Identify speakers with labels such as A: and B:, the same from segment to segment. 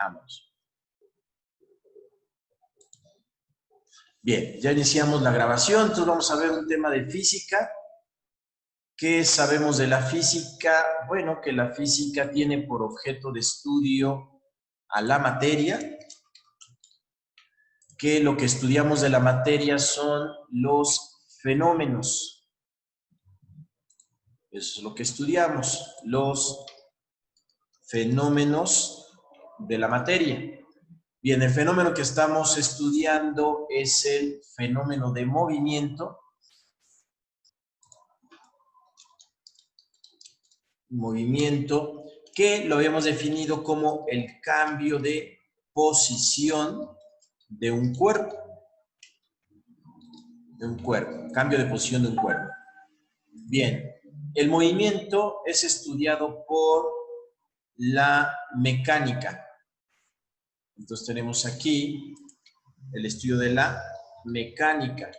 A: Vámonos. Bien, ya iniciamos la grabación, entonces vamos a ver un tema de física. ¿Qué sabemos de la física? Bueno, que la física tiene por objeto de estudio a la materia, que lo que estudiamos de la materia son los fenómenos. Eso es lo que estudiamos, los fenómenos de la materia. Bien, el fenómeno que estamos estudiando es el fenómeno de movimiento. Movimiento, que lo habíamos definido como el cambio de posición de un cuerpo. Cambio de posición de un cuerpo. Bien, el movimiento es estudiado por la mecánica. Entonces tenemos aquí el estudio de la mecánica.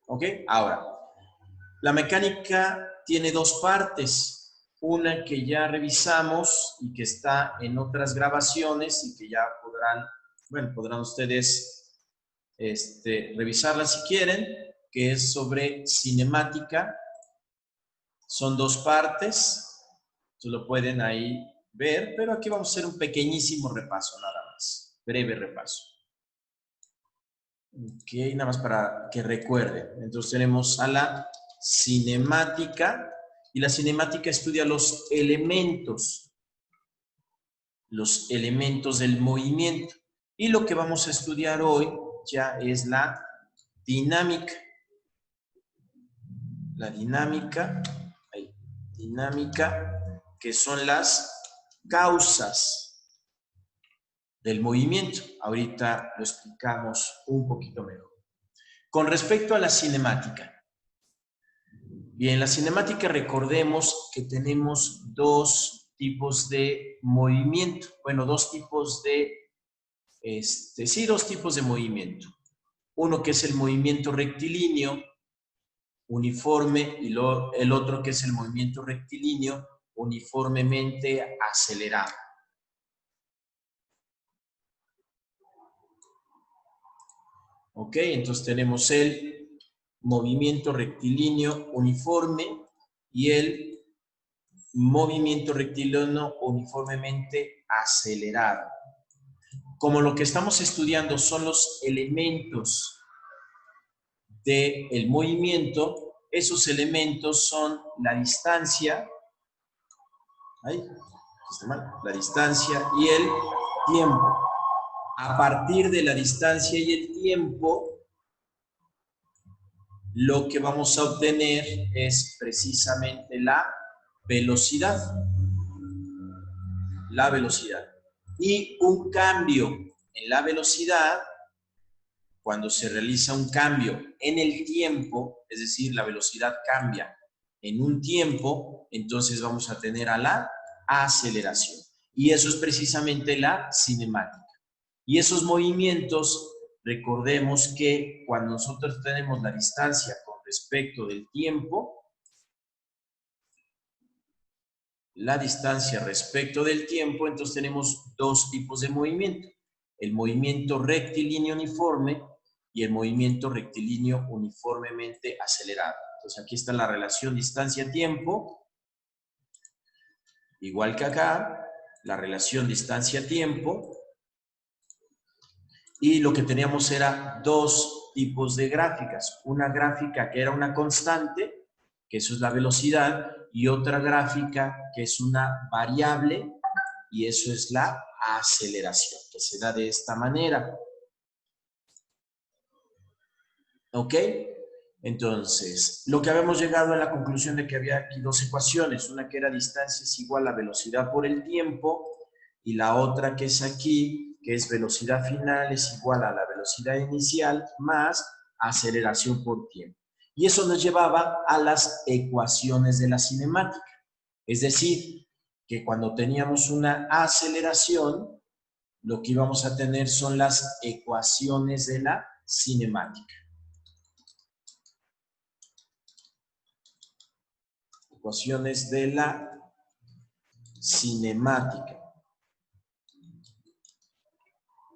A: ¿Ok? Ahora, la mecánica tiene dos partes. Una que ya revisamos y que está en otras grabaciones y que ya podrán ustedes revisarla si quieren, que es sobre cinemática. Son dos partes, se lo pueden ahí ver, pero aquí vamos a hacer un pequeñísimo repaso nada más, breve repaso. Ok, nada más para que recuerden. Entonces tenemos a la cinemática, y la cinemática estudia los elementos del movimiento. Y lo que vamos a estudiar hoy ya es la dinámica. La dinámica, que son las causas del movimiento. Ahorita lo explicamos un poquito mejor. Con respecto a la cinemática. Bien, la cinemática, recordemos que tenemos dos tipos de movimiento. Bueno, dos tipos de movimiento. Uno que es el movimiento rectilíneo uniforme y el otro que es el movimiento rectilíneo uniformemente acelerado. Ok, entonces tenemos el movimiento rectilíneo uniforme y el movimiento rectilíneo uniformemente acelerado. Como lo que estamos estudiando son los elementos del movimiento, esos elementos son la distancia, la distancia y el tiempo. A partir de la distancia y el tiempo, lo que vamos a obtener es precisamente la velocidad. La velocidad. Y un cambio en la velocidad, cuando se realiza un cambio en el tiempo, es decir, la velocidad cambia en un tiempo, entonces vamos a tener a la aceleración. Y eso es precisamente la cinemática. Y esos movimientos, recordemos que cuando nosotros tenemos la distancia con respecto del tiempo, entonces tenemos dos tipos de movimiento. El movimiento rectilíneo uniforme y el movimiento rectilíneo uniformemente acelerado. Entonces aquí está la relación distancia-tiempo. Igual que acá, la relación distancia-tiempo. Y lo que teníamos era dos tipos de gráficas. Una gráfica que era una constante, que eso es la velocidad, y otra gráfica que es una variable, y eso es la aceleración, que se da de esta manera. ¿Ok? Entonces, lo que habíamos llegado a la conclusión de que había aquí dos ecuaciones, una que era distancia es igual a velocidad por el tiempo, y la otra que es aquí, que es velocidad final es igual a la velocidad inicial más aceleración por tiempo. Y eso nos llevaba a las ecuaciones de la cinemática. Es decir, que cuando teníamos una aceleración, lo que íbamos a tener son las ecuaciones de la cinemática. ecuaciones de la cinemática.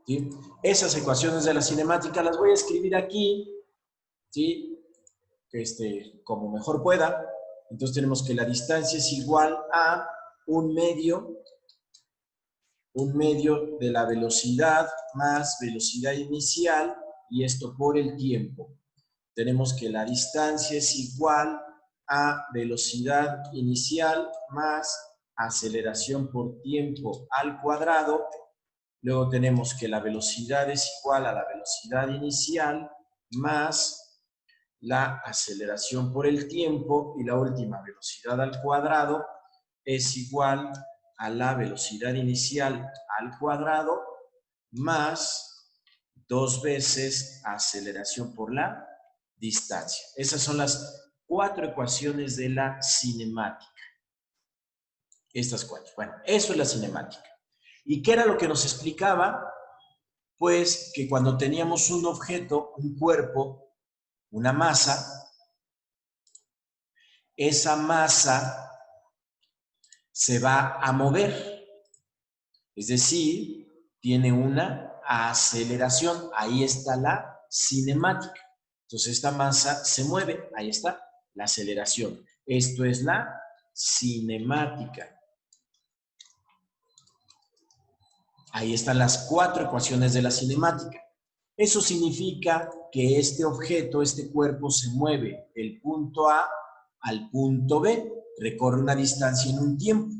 A: ¿Sí? Esas ecuaciones de la cinemática las voy a escribir aquí, ¿sí? Como mejor pueda. Entonces tenemos que la distancia es igual a un medio de la velocidad más velocidad inicial, y esto por el tiempo. Tenemos que la distancia es igual a velocidad inicial más aceleración por tiempo al cuadrado. Luego tenemos que la velocidad es igual a la velocidad inicial más la aceleración por el tiempo, y la última, velocidad al cuadrado, es igual a la velocidad inicial al cuadrado más 2 veces aceleración por la distancia. Esas son las 4 ecuaciones de la cinemática. Estas 4. Bueno, eso es la cinemática. ¿Y qué era lo que nos explicaba? Pues que cuando teníamos un objeto, un cuerpo, una masa, esa masa se va a mover. Es decir, tiene una aceleración. Ahí está la cinemática. Entonces esta masa se mueve. Ahí está la aceleración. Esto es la cinemática. Ahí están las 4 ecuaciones de la cinemática. Eso significa que este objeto, este cuerpo, se mueve del punto A al punto B, recorre una distancia en un tiempo.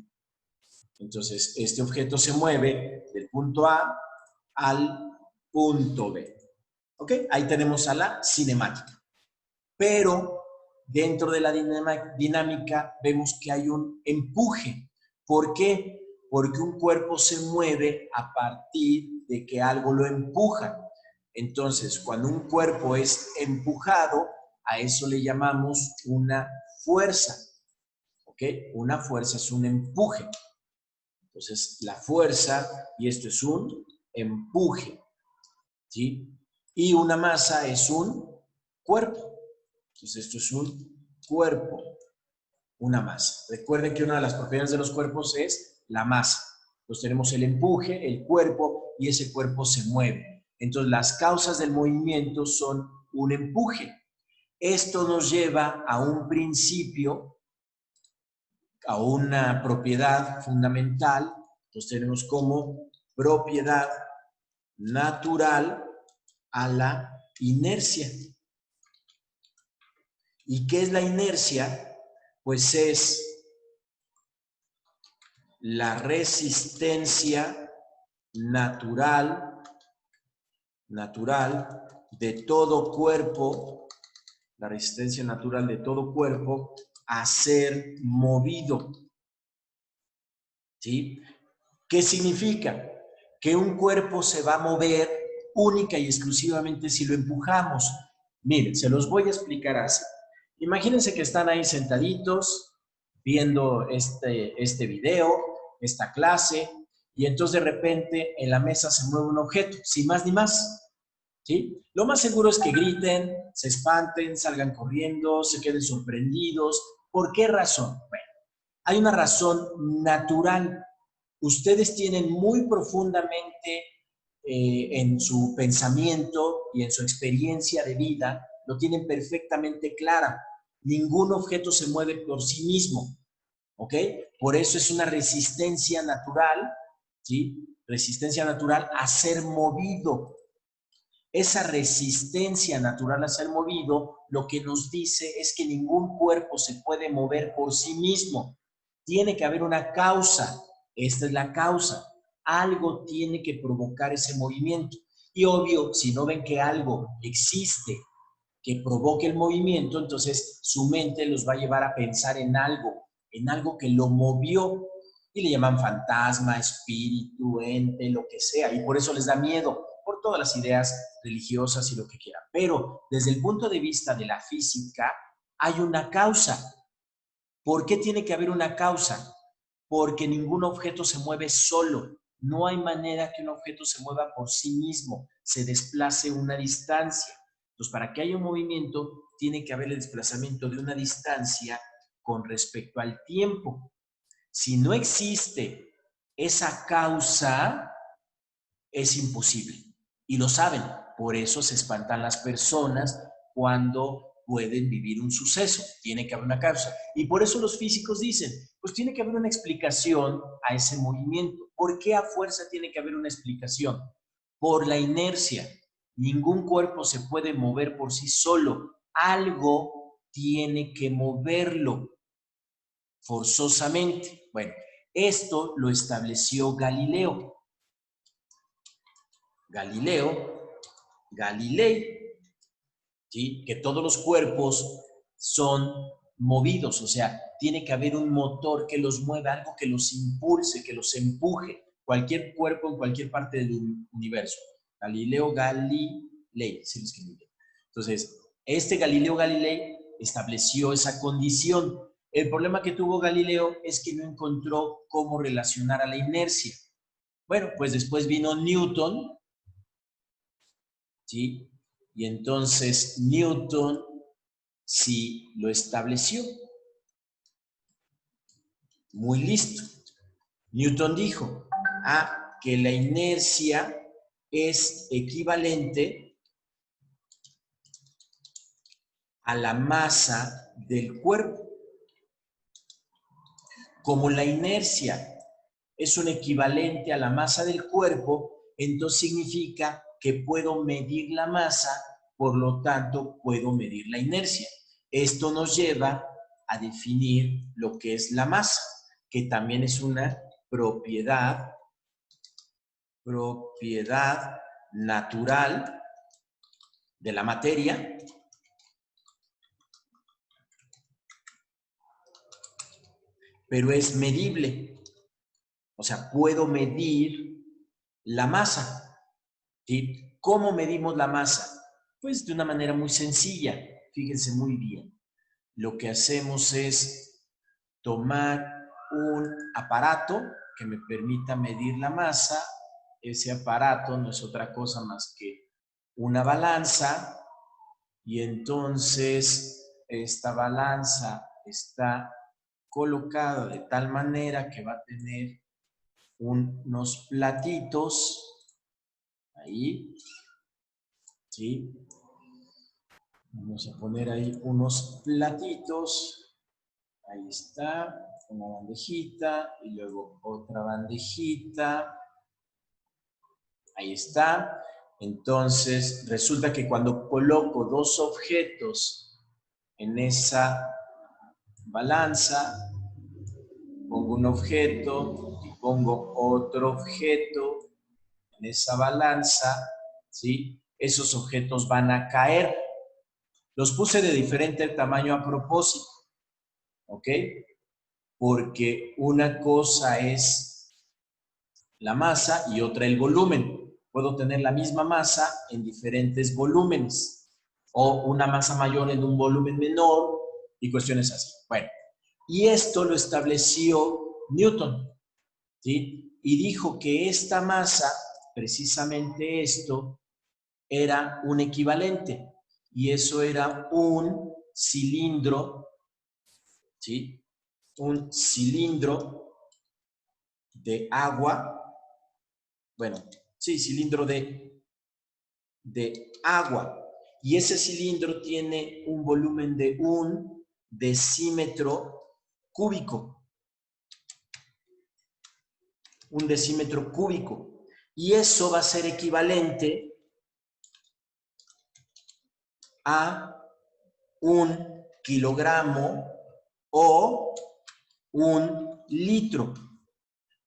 A: Entonces, este objeto se mueve del punto A al punto B. ¿Ok? Ahí tenemos a la cinemática. Pero dentro de la dinámica vemos que hay un empuje. ¿Por qué? Porque un cuerpo se mueve a partir de que algo lo empuja. Entonces, cuando un cuerpo es empujado, a eso le llamamos una fuerza. ¿Ok? Una fuerza es un empuje. Entonces, la fuerza, y esto es un empuje. ¿Sí? Y una masa es un cuerpo. Entonces, esto es un cuerpo, una masa. Recuerden que una de las propiedades de los cuerpos es la masa. Entonces, tenemos el empuje, el cuerpo, y ese cuerpo se mueve. Entonces, las causas del movimiento son un empuje. Esto nos lleva a un principio, a una propiedad fundamental. Entonces, tenemos como propiedad natural a la inercia. ¿Y qué es la inercia? Pues es la resistencia natural de todo cuerpo, la resistencia natural de todo cuerpo a ser movido. ¿Sí? ¿Qué significa? Que un cuerpo se va a mover única y exclusivamente si lo empujamos. Miren, se los voy a explicar así. Imagínense que están ahí sentaditos viendo este video, esta clase, y entonces de repente en la mesa se mueve un objeto, sin más ni más. ¿Sí? Lo más seguro es que griten, se espanten, salgan corriendo, se queden sorprendidos. ¿Por qué razón? Bueno, hay una razón natural. Ustedes tienen muy profundamente en su pensamiento y en su experiencia de vida, lo tienen perfectamente clara. Ningún objeto se mueve por sí mismo, ¿ok? Por eso es una resistencia natural, ¿sí? Resistencia natural a ser movido. Esa resistencia natural a ser movido, lo que nos dice es que ningún cuerpo se puede mover por sí mismo. Tiene que haber una causa. Esta es la causa. Algo tiene que provocar ese movimiento. Y obvio, si no ven que algo existe que provoque el movimiento, entonces su mente los va a llevar a pensar en algo que lo movió. Y le llaman fantasma, espíritu, ente, lo que sea. Y por eso les da miedo, por todas las ideas religiosas y lo que quieran. Pero desde el punto de vista de la física, hay una causa. ¿Por qué tiene que haber una causa? Porque ningún objeto se mueve solo. No hay manera que un objeto se mueva por sí mismo, se desplace una distancia. Entonces, para que haya un movimiento, tiene que haber el desplazamiento de una distancia con respecto al tiempo. Si no existe esa causa, es imposible. Y lo saben. Por eso se espantan las personas cuando pueden vivir un suceso. Tiene que haber una causa. Y por eso los físicos dicen, pues tiene que haber una explicación a ese movimiento. ¿Por qué a fuerza tiene que haber una explicación? Por la inercia. Ningún cuerpo se puede mover por sí solo. Algo tiene que moverlo forzosamente. Bueno, esto lo estableció Galileo. Galilei, ¿sí? Que todos los cuerpos son movidos, o sea, tiene que haber un motor que los mueva, algo que los impulse, que los empuje. Cualquier cuerpo en cualquier parte del universo. Galileo Galilei, se lo escribí. Entonces, este Galileo Galilei estableció esa condición. El problema que tuvo Galileo es que no encontró cómo relacionar a la inercia. Bueno, pues después vino Newton, ¿sí? Y entonces Newton sí lo estableció. Muy listo. Newton dijo, que la inercia es equivalente a la masa del cuerpo. Como la inercia es un equivalente a la masa del cuerpo, entonces significa que puedo medir la masa, por lo tanto puedo medir la inercia. Esto nos lleva a definir lo que es la masa, que también es una propiedad natural de la materia, pero es medible. O sea, puedo medir la masa. ¿Sí? ¿Cómo medimos la masa? Pues de una manera muy sencilla. Fíjense muy bien. Lo que hacemos es tomar un aparato que me permita medir la masa. Ese aparato no es otra cosa más que una balanza. Y entonces esta balanza está colocada de tal manera que va a tener unos platitos ahí, ¿sí? Vamos a poner ahí unos platitos, ahí está, una bandejita y luego otra bandejita, ahí está. Entonces resulta que cuando coloco dos objetos en esa balanza, pongo un objeto y pongo otro objeto en esa balanza, ¿sí? Esos objetos van a caer. Los puse de diferente tamaño a propósito, ¿ok? Porque una cosa es la masa y otra el volumen. Puedo tener la misma masa en diferentes volúmenes o una masa mayor en un volumen menor y cuestiones así. Bueno, y esto lo estableció Newton, ¿sí? Y dijo que esta masa, precisamente esto, era un equivalente. Y eso era un cilindro, ¿sí? Un cilindro de agua. Bueno, sí, cilindro de agua. Y ese cilindro tiene un volumen de 1 decímetro cúbico. 1 decímetro cúbico. Y eso va a ser equivalente a 1 kilogramo o 1 litro.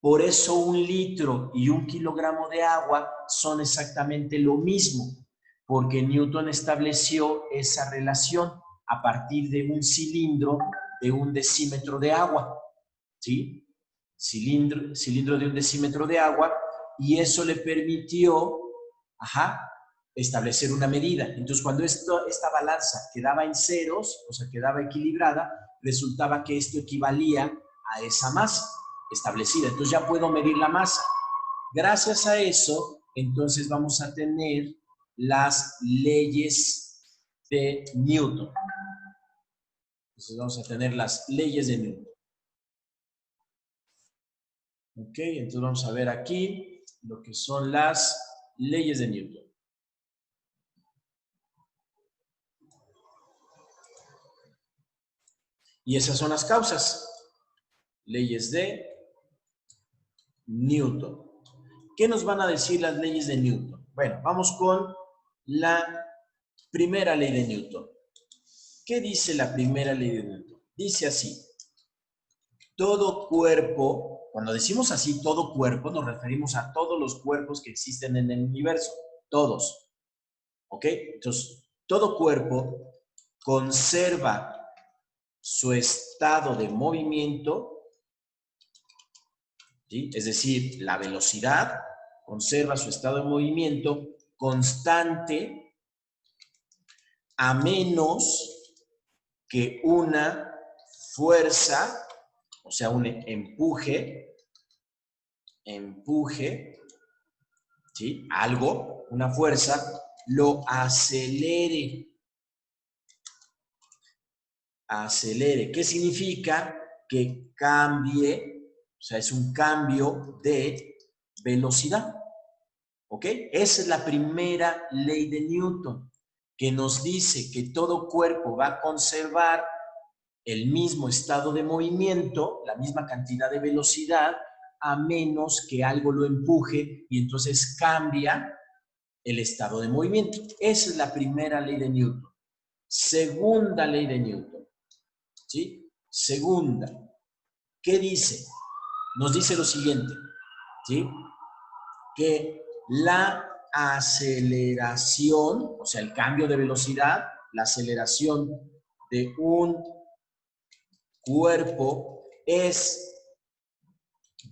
A: Por eso 1 litro y 1 kilogramo de agua son exactamente lo mismo, porque Newton estableció esa relación a partir de un cilindro de 1 decímetro de agua, ¿sí? Cilindro de 1 decímetro de agua, y eso le permitió, establecer una medida. Entonces, cuando esta balanza quedaba en ceros, o sea, quedaba equilibrada, resultaba que esto equivalía a esa masa establecida. Entonces ya puedo medir la masa. Gracias a eso, entonces vamos a tener las leyes de Newton. Entonces vamos a tener las leyes de Newton. Ok, entonces vamos a ver aquí lo que son las leyes de Newton. Y esas son las causas. Leyes de Newton. ¿Qué nos van a decir las leyes de Newton? Bueno, vamos con la primera ley de Newton. ¿Qué dice la primera ley de Newton? Dice así: todo cuerpo, cuando decimos así, todo cuerpo, nos referimos a todos los cuerpos que existen en el universo. Todos. ¿Ok? Entonces, todo cuerpo conserva su estado de movimiento, ¿sí? Es decir, la velocidad, conserva su estado de movimiento constante a menos que una fuerza, o sea, un empuje, ¿sí? Algo, una fuerza, lo acelere. Acelere. ¿Qué significa? Que cambie, o sea, es un cambio de velocidad. ¿Ok? Esa es la primera ley de Newton, que nos dice que todo cuerpo va a conservar el mismo estado de movimiento, la misma cantidad de velocidad, a menos que algo lo empuje y entonces cambia el estado de movimiento. Esa es la primera ley de Newton. Segunda ley de Newton, ¿sí? Segunda, ¿qué dice? Nos dice lo siguiente, ¿sí? Que la aceleración, o sea, el cambio de velocidad, la aceleración de un cuerpo es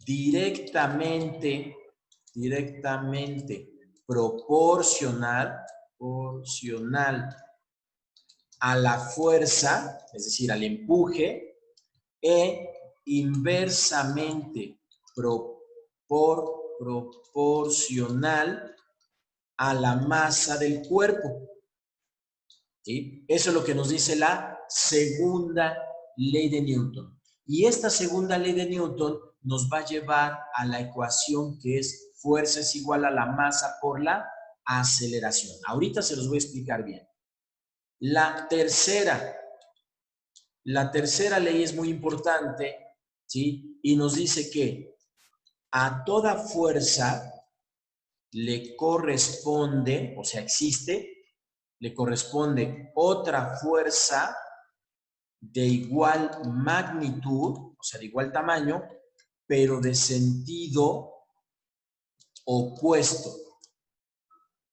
A: directamente proporcional a la fuerza, es decir, al empuje, e inversamente proporcional a la masa del cuerpo. ¿Sí? Eso es lo que nos dice la segunda ley de Newton. Y esta segunda ley de Newton nos va a llevar a la ecuación que es fuerza es igual a la masa por la aceleración. Ahorita se los voy a explicar bien. La tercera ley es muy importante, ¿sí? Y nos dice que a toda fuerza le corresponde, o sea, le corresponde otra fuerza de igual magnitud, o sea, de igual tamaño, pero de sentido opuesto.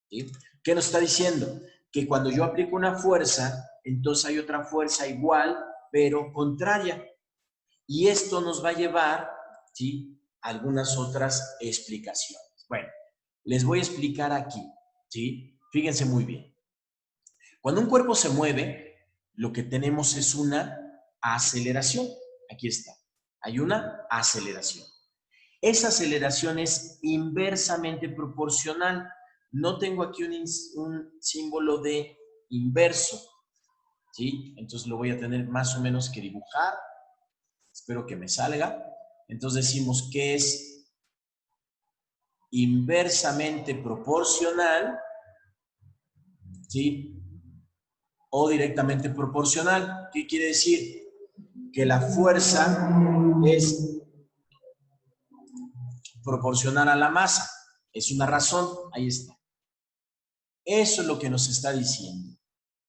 A: ¿Sí? ¿Qué nos está diciendo? Que cuando yo aplico una fuerza, entonces hay otra fuerza igual, pero contraria. Y esto nos va a llevar, ¿sí?, a algunas otras explicaciones. Bueno, les voy a explicar aquí, ¿sí? Fíjense muy bien. Cuando un cuerpo se mueve, lo que tenemos es una aceleración. Aquí está. Hay una aceleración. Esa aceleración es inversamente proporcional. No tengo aquí un símbolo de inverso, ¿sí? Entonces lo voy a tener más o menos que dibujar. Espero que me salga. Entonces decimos que es inversamente proporcional, ¿sí? O directamente proporcional. ¿Qué quiere decir? Que la fuerza es proporcional a la masa. Es una razón, ahí está. Eso es lo que nos está diciendo.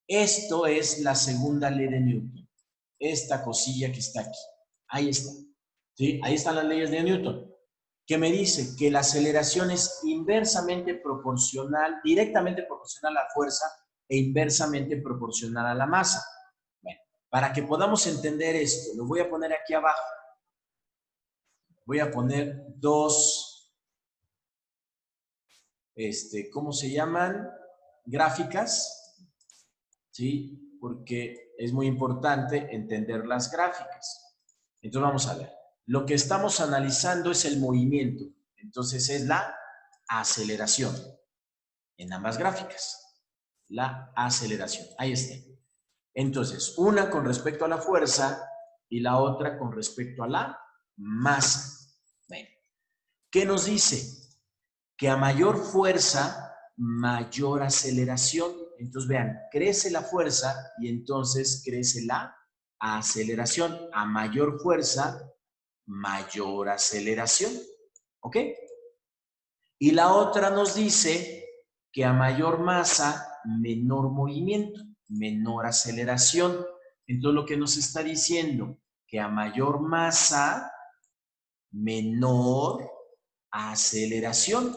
A: Esto es la segunda ley de Newton. Esta cosilla que está aquí. Ahí está. ¿Sí? Ahí están las leyes de Newton. Que me dice que la aceleración es inversamente proporcional, directamente proporcional a la fuerza e inversamente proporcional a la masa. Bueno, para que podamos entender esto, lo voy a poner aquí abajo. Voy a poner dos, ¿cómo se llaman? Gráficas, ¿sí? Porque es muy importante entender las gráficas. Entonces vamos a ver. Lo que estamos analizando es el movimiento. Entonces es la aceleración en ambas gráficas. La aceleración. Ahí está. Entonces, una con respecto a la fuerza y la otra con respecto a la masa. Bueno, ¿qué nos dice? Que a mayor fuerza, mayor aceleración. Entonces, vean, crece la fuerza y entonces crece la aceleración. A mayor fuerza, mayor aceleración. ¿Ok? Y la otra nos dice que a mayor masa, menor movimiento, menor aceleración. Entonces, lo que nos está diciendo, que a mayor masa, menor aceleración.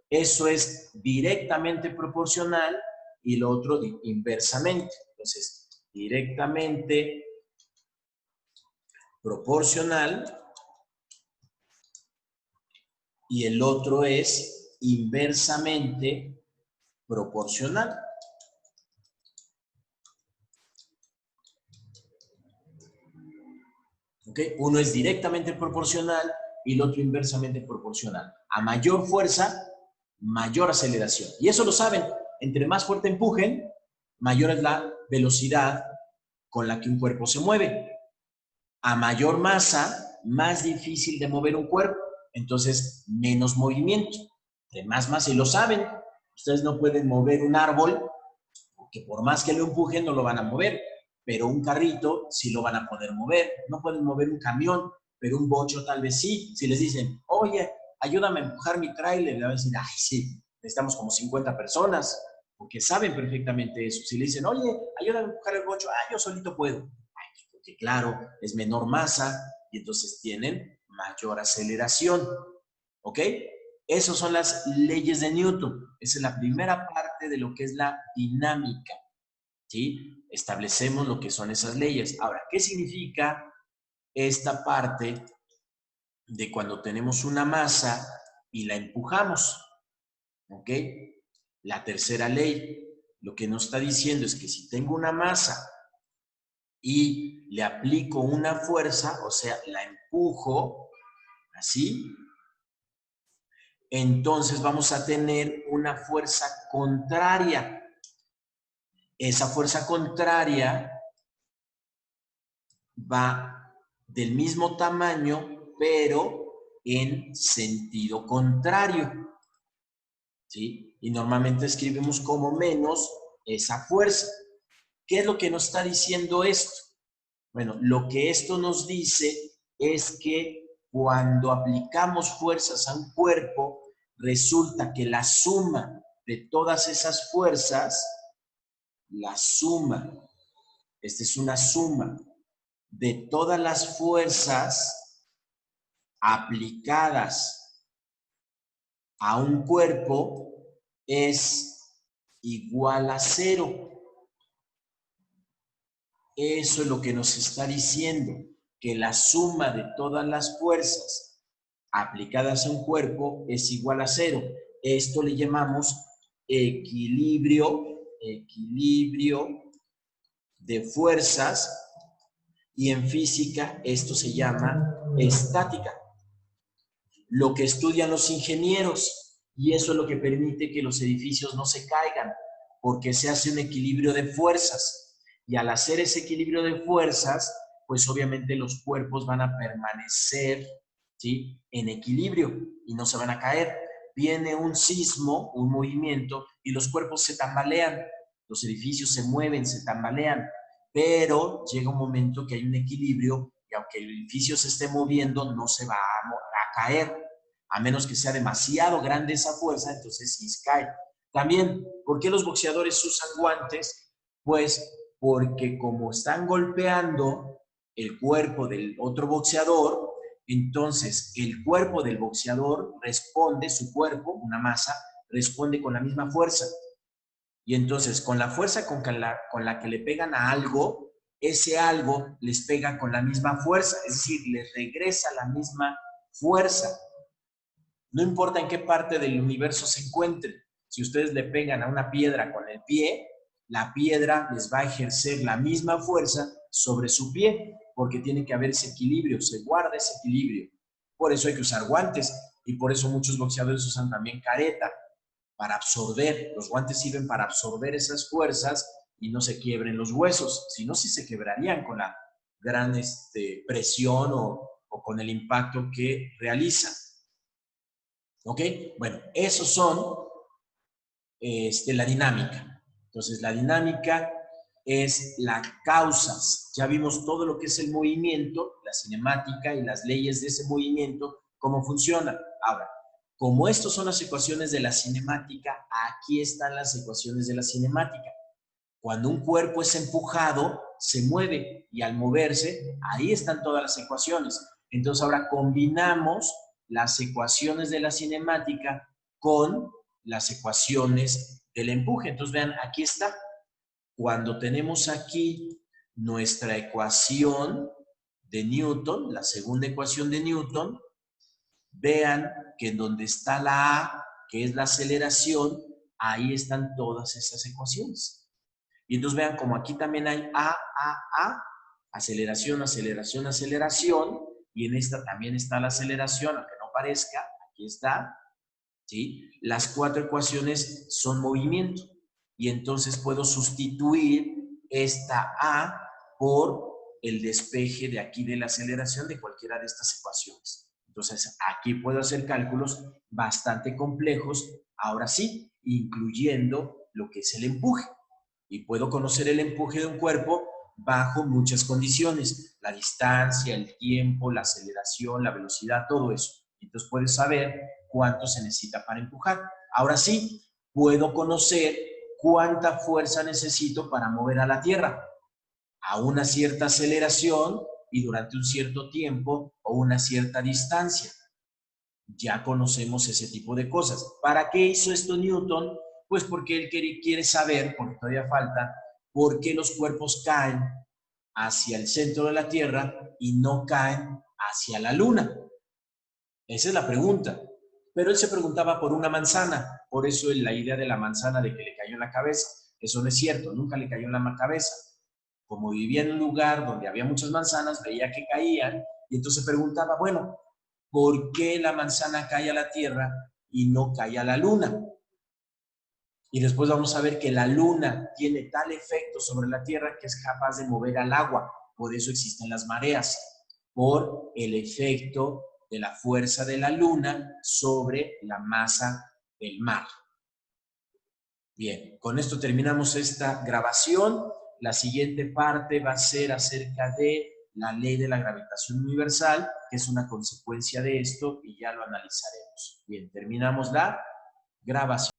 A: Eso es directamente proporcional y lo otro inversamente. Entonces, directamente proporcional y el otro es inversamente proporcional. ¿Okay? Uno es directamente proporcional y el otro inversamente proporcional. A mayor fuerza, mayor aceleración. Y eso lo saben. Entre más fuerte empujen, mayor es la velocidad con la que un cuerpo se mueve. A mayor masa, más difícil de mover un cuerpo. Entonces, menos movimiento. De más masa, y lo saben. Ustedes no pueden mover un árbol, porque por más que lo empujen, no lo van a mover. Pero un carrito sí lo van a poder mover. No pueden mover un camión, pero un bocho tal vez sí. Si les dicen, oye, ayúdame a empujar mi tráiler, le van a decir, ay, sí, necesitamos como 50 personas, porque saben perfectamente eso. Si le dicen, oye, ayúdame a empujar el bocho, yo solito puedo. Porque claro, es menor masa y entonces tienen mayor aceleración. ¿Ok? Esas son las leyes de Newton. Esa es la primera parte de lo que es la dinámica. ¿Sí? Establecemos lo que son esas leyes. Ahora, ¿qué significa esta parte de cuando tenemos una masa y la empujamos? ¿Ok? La tercera ley, lo que nos está diciendo es que si tengo una masa y le aplico una fuerza, o sea, la empujo así, entonces vamos a tener una fuerza contraria. Esa fuerza contraria va del mismo tamaño, pero en sentido contrario. ¿Sí? Y normalmente escribimos como menos esa fuerza. ¿Qué es lo que nos está diciendo esto? Bueno, lo que esto nos dice es que cuando aplicamos fuerzas a un cuerpo, resulta que la suma de todas esas fuerzas, la suma, esta es una suma de todas las fuerzas aplicadas a un cuerpo es igual a 0. Eso es lo que nos está diciendo, que la suma de todas las fuerzas aplicadas a un cuerpo es igual a 0. Esto le llamamos equilibrio de fuerzas, y en física esto se llama estática. Lo que estudian los ingenieros, y eso es lo que permite que los edificios no se caigan, porque se hace un equilibrio de fuerzas. Y al hacer ese equilibrio de fuerzas, pues obviamente los cuerpos van a permanecer, ¿sí?, en equilibrio y no se van a caer. Viene un sismo, un movimiento, y los cuerpos se tambalean, los edificios se mueven, se tambalean, pero llega un momento que hay un equilibrio y aunque el edificio se esté moviendo, no se va a caer, a menos que sea demasiado grande esa fuerza, entonces sí cae. También, ¿por qué los boxeadores usan guantes? Pues porque como están golpeando el cuerpo del otro boxeador, entonces el cuerpo del boxeador responde, su cuerpo, una masa, responde con la misma fuerza. Y entonces, con la fuerza con la que le pegan a algo, ese algo les pega con la misma fuerza, es decir, les regresa la misma fuerza. No importa en qué parte del universo se encuentren. Si ustedes le pegan a una piedra con el pie, la piedra les va a ejercer la misma fuerza sobre su pie, porque tiene que haber ese equilibrio, se guarda ese equilibrio. Por eso hay que usar guantes y por eso muchos boxeadores usan también careta, para absorber. Los guantes sirven para absorber esas fuerzas y no se quiebren los huesos, si no, sí se quebrarían con la gran presión o con el impacto que realiza. ¿Ok? Bueno, esos son la dinámica. Entonces, la dinámica es las causas. Ya vimos todo lo que es el movimiento, la cinemática y las leyes de ese movimiento, cómo funcionan. Ahora, como estos son las ecuaciones de la cinemática, aquí están las ecuaciones de la cinemática. Cuando un cuerpo es empujado, se mueve, y al moverse, ahí están todas las ecuaciones. Entonces ahora combinamos las ecuaciones de la cinemática con las ecuaciones del empuje. Entonces vean, aquí está. Cuando tenemos aquí nuestra ecuación de Newton, la segunda ecuación de Newton, vean que en donde está la A, que es la aceleración, ahí están todas esas ecuaciones. Y entonces vean como aquí también hay A, aceleración, aceleración, aceleración, y en esta también está la aceleración, aunque no parezca, aquí está, ¿sí? Las cuatro ecuaciones son movimiento, y entonces puedo sustituir esta A por el despeje de aquí de la aceleración de cualquiera de estas ecuaciones. Entonces, aquí puedo hacer cálculos bastante complejos, ahora sí, incluyendo lo que es el empuje. Y puedo conocer el empuje de un cuerpo bajo muchas condiciones, la distancia, el tiempo, la aceleración, la velocidad, todo eso. Entonces puedes saber cuánto se necesita para empujar. Ahora sí, puedo conocer cuánta fuerza necesito para mover a la Tierra a una cierta aceleración y durante un cierto tiempo o una cierta distancia. Ya conocemos ese tipo de cosas. ¿Para qué hizo esto Newton? Pues porque él quiere saber, porque todavía falta, por qué los cuerpos caen hacia el centro de la Tierra y no caen hacia la Luna. Esa es la pregunta. Pero él se preguntaba por una manzana, por eso la idea de la manzana de que le cayó en la cabeza. Eso no es cierto, nunca le cayó en la cabeza. Como vivía en un lugar donde había muchas manzanas, veía que caían y entonces preguntaba, bueno, ¿por qué la manzana cae a la Tierra y no cae a la Luna? Y después vamos a ver que la Luna tiene tal efecto sobre la Tierra que es capaz de mover al agua. Por eso existen las mareas, por el efecto de la fuerza de la Luna sobre la masa del mar. Bien, con esto terminamos esta grabación. La siguiente parte va a ser acerca de la ley de la gravitación universal, que es una consecuencia de esto, y ya lo analizaremos. Bien, terminamos la grabación.